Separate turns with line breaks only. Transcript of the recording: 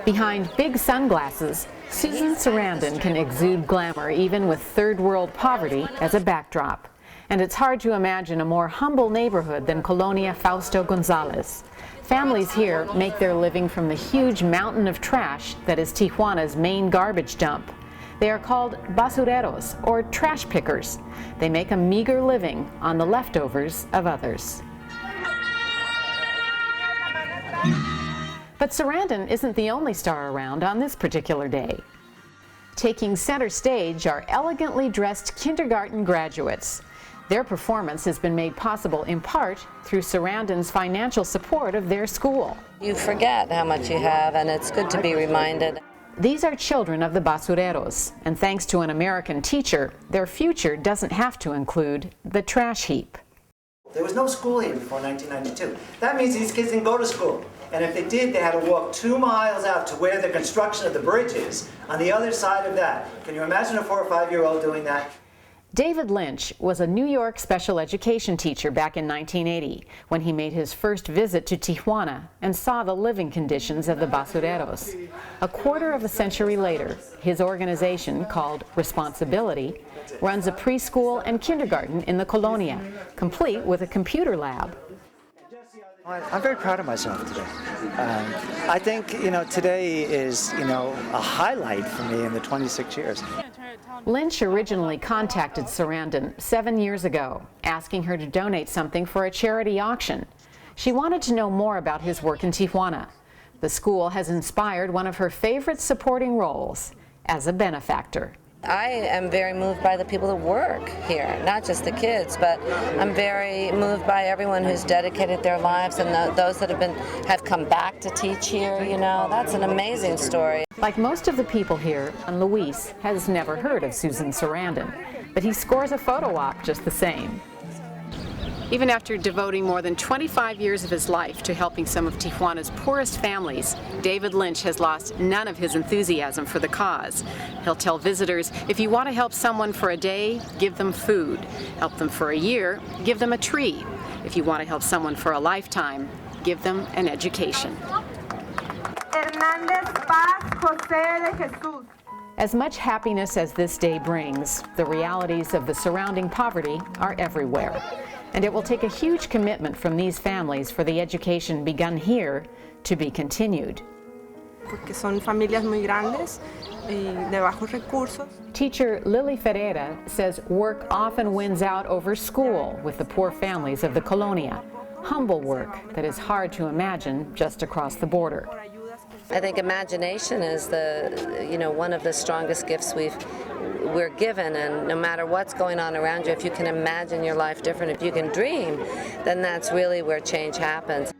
Behind big sunglasses, Susan Sarandon can exude glamour even with third world poverty as a backdrop. And it's hard to imagine a more humble neighborhood than Colonia Fausto Gonzalez. Families here make their living from the huge mountain of trash that is Tijuana's main garbage dump. They are called basureros, or trash pickers. They make a meager living on the leftovers of others. But Sarandon isn't the only star around on this particular day. Taking center stage are elegantly dressed kindergarten graduates. Their performance has been made possible in part through Sarandon's financial support of their school.
You forget how much you have, and it's good to be reminded.
These are children of the basureros, and thanks to an American teacher, their future doesn't have to include the trash heap.
There was no school here before 1992. That means these kids didn't go to school. And if they did, they had to walk 2 miles out to where the construction of the bridge is, on the other side of that. Can you imagine a 4 or 5-year-old doing that?
David Lynch was a New York special education teacher back in 1980 when he made his first visit to Tijuana and saw the living conditions of the basureros. A quarter of a century later, his organization, called Responsibility, runs a preschool and kindergarten in the Colonia, complete with a computer lab.
I'm very proud of myself today. I think, today is, a highlight for me in the 26 years.
Lynch originally contacted Sarandon 7 years ago, asking her to donate something for a charity auction. She wanted to know more about his work in Tijuana. The school has inspired one of her favorite supporting roles as a benefactor.
I am very moved by the people that work here, not just the kids, but I'm very moved by everyone who's dedicated their lives and those that have come back to teach here. That's an amazing story.
Like most of the people here, Luis has never heard of Susan Sarandon, but he scores a photo op just the same. Even after devoting more than 25 years of his life to helping some of Tijuana's poorest families, David Lynch has lost none of his enthusiasm for the cause. He'll tell visitors, if you want to help someone for a day, give them food. Help them for a year, give them a tree. If you want to help someone for a lifetime, give them an education. As much happiness as this day brings, the realities of the surrounding poverty are everywhere. And it will take a huge commitment from these families for the education begun here to be continued. Teacher Lily Ferreira says work often wins out over school with the poor families of the Colonia. Humble work that is hard to imagine just across the border.
I think imagination is one of the strongest gifts we're given, and no matter what's going on around you, if you can imagine your life different, if you can dream, then that's really where change happens.